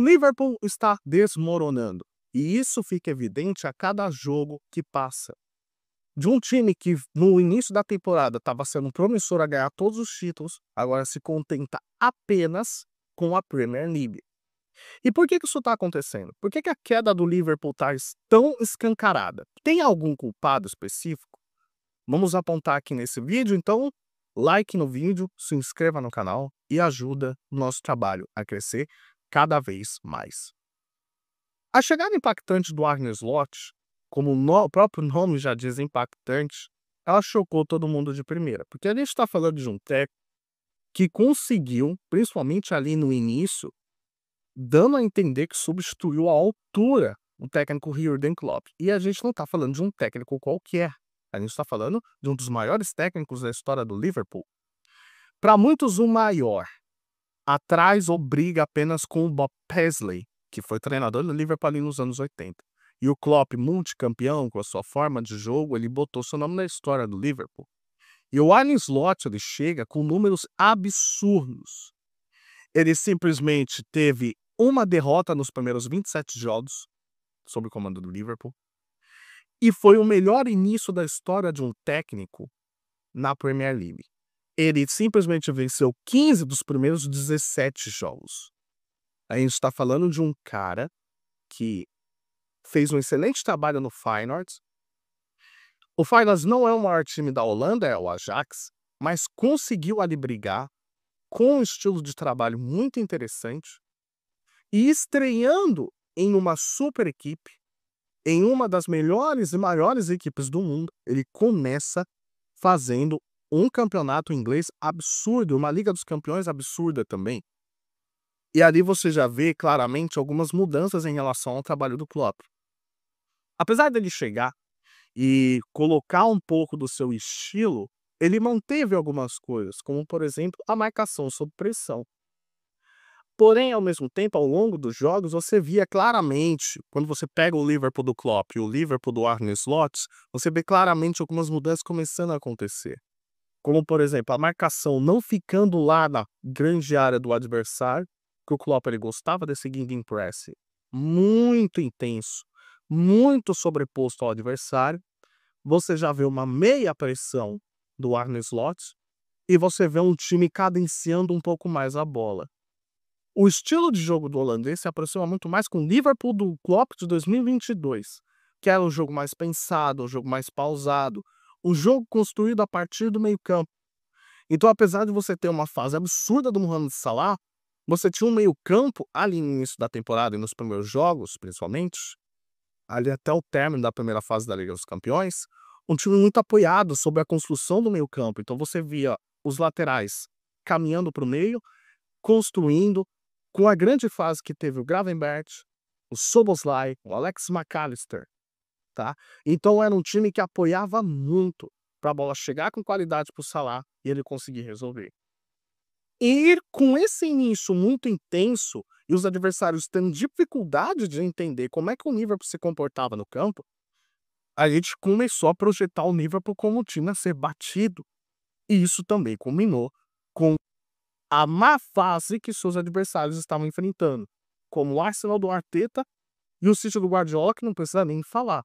Liverpool está desmoronando, e isso fica evidente a cada jogo que passa. De um time que no início da temporada estava sendo promissor a ganhar todos os títulos, agora se contenta apenas com a Premier League. E por que isso está acontecendo? Por que a queda do Liverpool está tão escancarada? Tem algum culpado específico? Vamos apontar aqui nesse vídeo, então like no vídeo, se inscreva no canal e ajuda o nosso trabalho a crescer cada vez mais. A chegada impactante do Arne Slot, como o próprio nome já diz, impactante, ela chocou todo mundo de primeira, porque a gente está falando de um técnico que conseguiu, principalmente ali no início, dando a entender que substituiu à altura o técnico Jürgen Klopp. E a gente não está falando de um técnico qualquer, a gente está falando de um dos maiores técnicos da história do Liverpool. Para muitos, o maior. Atrás ou briga apenas com o Bob Paisley, que foi treinador do Liverpool ali nos anos 80. E o Klopp, multicampeão, com a sua forma de jogo, ele botou seu nome na história do Liverpool. E o Arne Slot, ele chega com números absurdos. Ele simplesmente teve uma derrota nos primeiros 27 jogos, sob o comando do Liverpool, e foi o melhor início da história de um técnico na Premier League. Ele simplesmente venceu 15 dos primeiros 17 jogos. A gente está falando de um cara que fez um excelente trabalho no Feyenoord. O Feyenoord não é o maior time da Holanda, é o Ajax, mas conseguiu ali brigar com um estilo de trabalho muito interessante e estreando em uma super equipe, em uma das melhores e maiores equipes do mundo, ele começa fazendo um campeonato inglês absurdo, uma Liga dos Campeões absurda também. E ali você já vê claramente algumas mudanças em relação ao trabalho do Klopp. Apesar dele chegar e colocar um pouco do seu estilo, ele manteve algumas coisas, como por exemplo a marcação sob pressão. Porém, ao mesmo tempo, ao longo dos jogos, você via claramente, quando você pega o Liverpool do Klopp e o Liverpool do Arne Slot, você vê claramente algumas mudanças começando a acontecer. Como, por exemplo, a marcação não ficando lá na grande área do adversário, que o Klopp ele gostava desse gegenpress muito intenso, muito sobreposto ao adversário. Você já vê uma meia pressão do Arne Slot e você vê um time cadenciando um pouco mais a bola. O estilo de jogo do holandês se aproxima muito mais com o Liverpool do Klopp de 2022, que era um jogo mais pensado, um jogo mais pausado, um jogo construído a partir do meio-campo. Então, apesar de você ter uma fase absurda do Mohamed Salah, você tinha um meio-campo ali no início da temporada e nos primeiros jogos, principalmente, ali até o término da primeira fase da Liga dos Campeões, um time muito apoiado sobre a construção do meio-campo. Então, você via os laterais caminhando para o meio, construindo, com a grande fase que teve o Gravenberch, o Szoboszlai, o Alex McAllister, tá? Então era um time que apoiava muito para a bola chegar com qualidade para o Salah e ele conseguir resolver. E com esse início muito intenso e os adversários tendo dificuldade de entender como é que o Liverpool se comportava no campo, a gente começou a projetar o Liverpool como um time a ser batido. E isso também culminou com a má fase que seus adversários estavam enfrentando, como o Arsenal do Arteta e o City do Guardiola, que não precisa nem falar.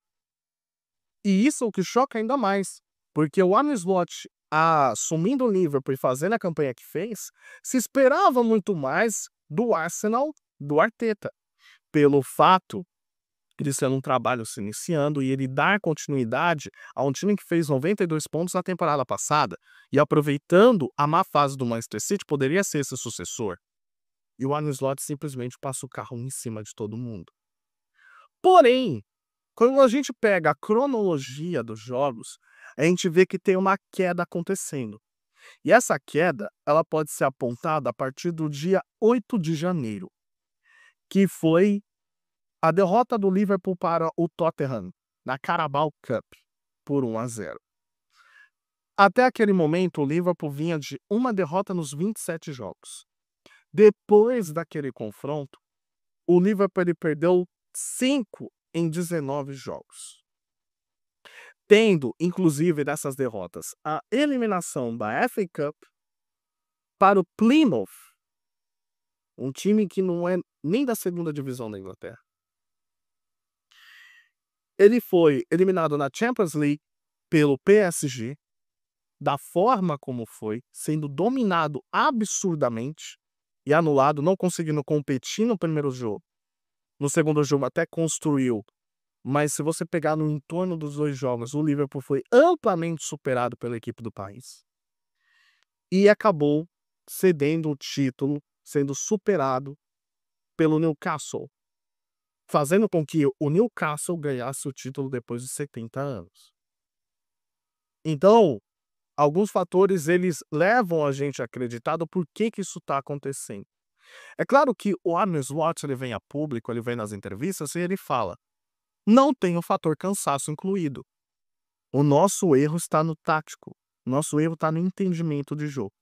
E isso é o que choca ainda mais, porque o Arne Slot, assumindo o Liverpool e fazendo a campanha que fez, se esperava muito mais do Arsenal do Arteta, pelo fato de ser um trabalho se iniciando e ele dar continuidade a um time que fez 92 pontos na temporada passada e aproveitando a má fase do Manchester City poderia ser esse sucessor. E o Arne Slot simplesmente passa o carro em cima de todo mundo. Porém, quando a gente pega a cronologia dos jogos, a gente vê que tem uma queda acontecendo. E essa queda, ela pode ser apontada a partir do dia 8 de janeiro, que foi a derrota do Liverpool para o Tottenham na Carabao Cup por 1-0. Até aquele momento, o Liverpool vinha de uma derrota nos 27 jogos. Depois daquele confronto, o Liverpool ele perdeu 5 em 19 jogos. Tendo, inclusive, dessas derrotas, a eliminação da FA Cup para o Plymouth, um time que não é nem da segunda divisão da Inglaterra. Ele foi eliminado na Champions League pelo PSG, da forma como foi, sendo dominado absurdamente e anulado, não conseguindo competir no primeiro jogo. No segundo jogo até construiu, mas se você pegar no entorno dos 2 jogos, o Liverpool foi amplamente superado pela equipe do país. E acabou cedendo o título, sendo superado pelo Newcastle, fazendo com que o Newcastle ganhasse o título depois de 70 anos. Então, alguns fatores eles levam a gente a acreditar do porquê que isso está acontecendo. É claro que o Arne Slot ele vem a público, ele vem nas entrevistas e ele fala: não tem o fator cansaço incluído. O nosso erro está no tático, o nosso erro está no entendimento de jogo.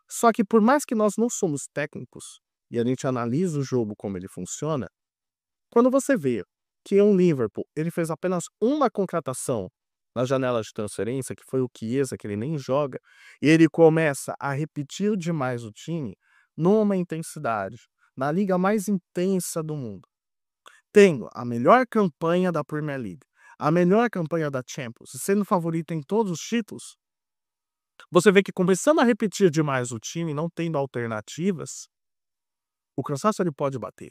Só que por mais que nós não somos técnicos e a gente analisa o jogo como ele funciona, quando você vê que o Liverpool ele fez apenas uma contratação na janela de transferência, que foi o Chiesa, que ele nem joga, e ele começa a repetir demais o time numa intensidade, na liga mais intensa do mundo. Tendo a melhor campanha da Premier League, a melhor campanha da Champions, sendo favorito em todos os títulos, você vê que começando a repetir demais o time, não tendo alternativas, o cansaço ele pode bater.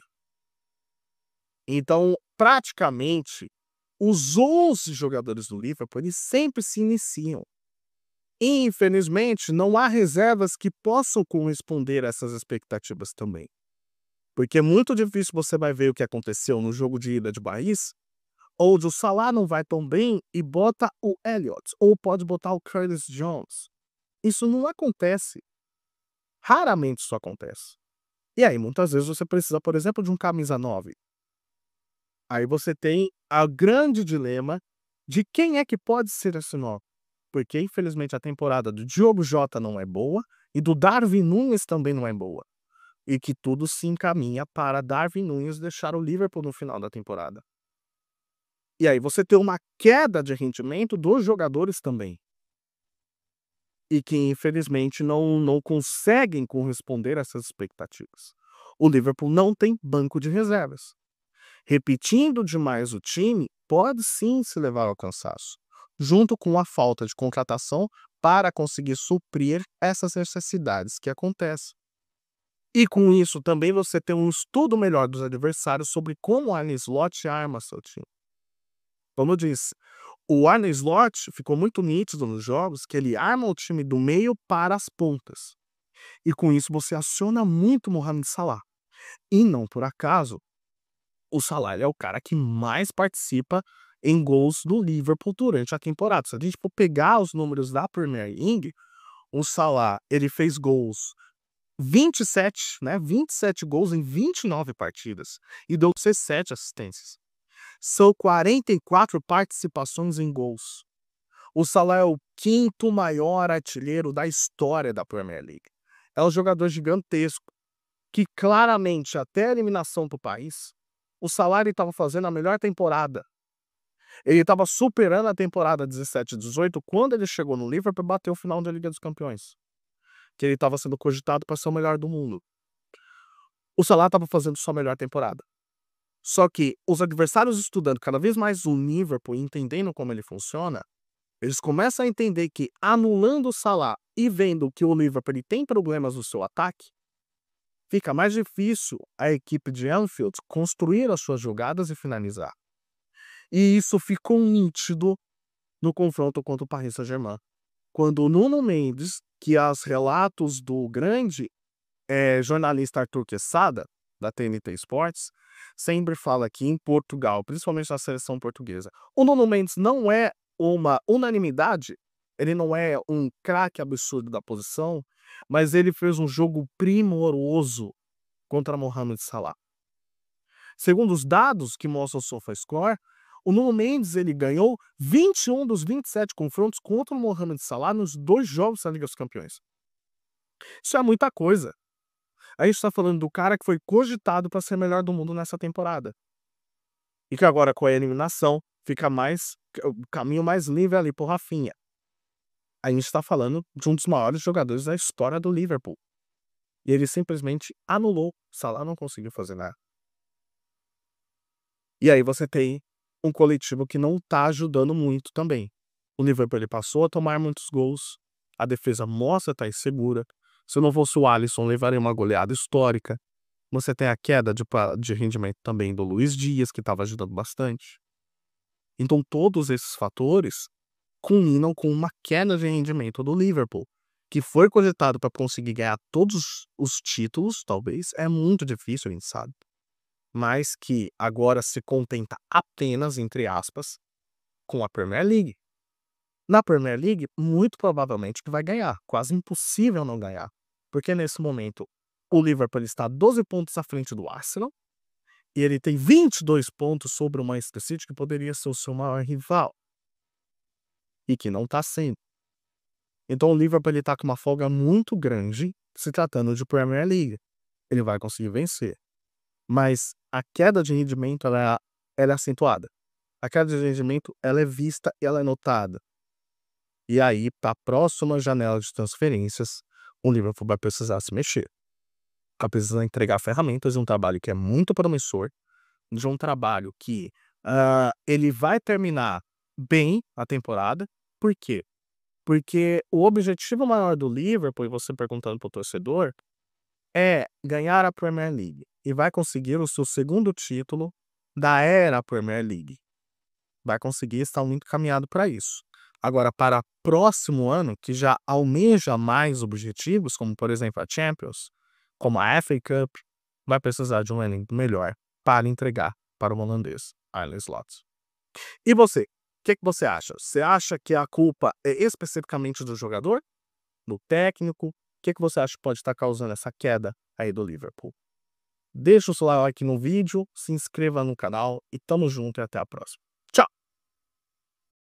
Então, praticamente, os 11 jogadores do Liverpool, eles sempre se iniciam. Infelizmente, não há reservas que possam corresponder a essas expectativas também. Porque é muito difícil você vai ver o que aconteceu no jogo de ida de Paris, onde o Salah não vai tão bem e bota o Elliott, ou pode botar o Curtis Jones. Isso não acontece. Raramente isso acontece. E aí, muitas vezes, você precisa, por exemplo, de um camisa 9. Aí você tem o grande dilema de quem é que pode ser esse 9. Porque, infelizmente, a temporada do Diogo Jota não é boa e do Darwin Núñez também não é boa. E que tudo se encaminha para Darwin Núñez deixar o Liverpool no final da temporada. E aí você tem uma queda de rendimento dos jogadores também. E que, infelizmente, não conseguem corresponder a essas expectativas. O Liverpool não tem banco de reservas. Repetindo demais o time pode sim se levar ao cansaço, junto com a falta de contratação para conseguir suprir essas necessidades que acontecem. E com isso também você tem um estudo melhor dos adversários sobre como o Arne Slot arma seu time. Como eu disse, o Arne Slot ficou muito nítido nos jogos que ele arma o time do meio para as pontas. E com isso você aciona muito o Mohamed Salah. E não por acaso, o Salah é o cara que mais participa em gols do Liverpool durante a temporada. Se a gente for pegar os números da Premier League, o Salah ele fez gols 27, né? 27 gols em 29 partidas e deu 17 assistências. São 44 participações em gols. O Salah é o 5º maior artilheiro da história da Premier League. É um jogador gigantesco que claramente até a eliminação do país, o Salah estava fazendo a melhor temporada. Ele estava superando a temporada 17-18 quando ele chegou no Liverpool e bateu o final da Liga dos Campeões. Que ele estava sendo cogitado para ser o melhor do mundo. O Salah estava fazendo sua melhor temporada. Só que os adversários estudando cada vez mais o Liverpool e entendendo como ele funciona, eles começam a entender que anulando o Salah e vendo que o Liverpool ele tem problemas no seu ataque, fica mais difícil a equipe de Anfield construir as suas jogadas e finalizar. E isso ficou nítido no confronto contra o Paris Saint-Germain. Quando o Nuno Mendes, que aos relatos do grande jornalista Arthur Quesada, da TNT Sports, sempre fala que em Portugal, principalmente na seleção portuguesa, o Nuno Mendes não é uma unanimidade, ele não é um craque absurdo da posição, mas ele fez um jogo primoroso contra Mohamed Salah. Segundo os dados que mostra o SofaScore, o Nuno Mendes ele ganhou 21 dos 27 confrontos contra o Mohamed Salah nos 2 jogos da Liga dos Campeões. Isso é muita coisa. A gente está falando do cara que foi cogitado para ser melhor do mundo nessa temporada. E que agora, com a eliminação, fica o caminho mais livre ali pro Rafinha. A gente está falando de um dos maiores jogadores da história do Liverpool. E ele simplesmente anulou. O Salah não conseguiu fazer nada. E aí você tem um coletivo que não tá ajudando muito também. O Liverpool ele passou a tomar muitos gols, a defesa mostra estar insegura. Se não fosse o Alisson, levaria uma goleada histórica. Você tem a queda de rendimento também do Luiz Dias, que estava ajudando bastante. Então todos esses fatores culminam com uma queda de rendimento do Liverpool, que foi cogitado para conseguir ganhar todos os títulos, talvez, é muito difícil, a gente sabe, mas que agora se contenta apenas, entre aspas, com a Premier League. Na Premier League, muito provavelmente que vai ganhar, quase impossível não ganhar, porque nesse momento o Liverpool está 12 pontos à frente do Arsenal, e ele tem 22 pontos sobre o Manchester City, que poderia ser o seu maior rival, e que não está sendo. Então o Liverpool está com uma folga muito grande se tratando de Premier League. Ele vai conseguir vencer. Mas a queda de rendimento ela é acentuada. A queda de rendimento ela é vista e ela é notada. E aí, para a próxima janela de transferências, o Liverpool vai precisar se mexer. Vai precisar entregar ferramentas de um trabalho que é muito promissor, de um trabalho que ele vai terminar bem a temporada. Por quê? Porque o objetivo maior do Liverpool, e você perguntando para o torcedor, é ganhar a Premier League. E vai conseguir o seu segundo título da era Premier League. Vai conseguir, estar muito caminhado para isso. Agora, para o próximo ano, que já almeja mais objetivos, como por exemplo a Champions, como a FA Cup, vai precisar de um elenco melhor para entregar para o holandês Arne Slot. E você? O que você acha? Você acha que a culpa é especificamente do jogador? Do técnico? O que você acha que pode estar causando essa queda aí do Liverpool? Deixa o seu like no vídeo, se inscreva no canal e tamo junto e até a próxima.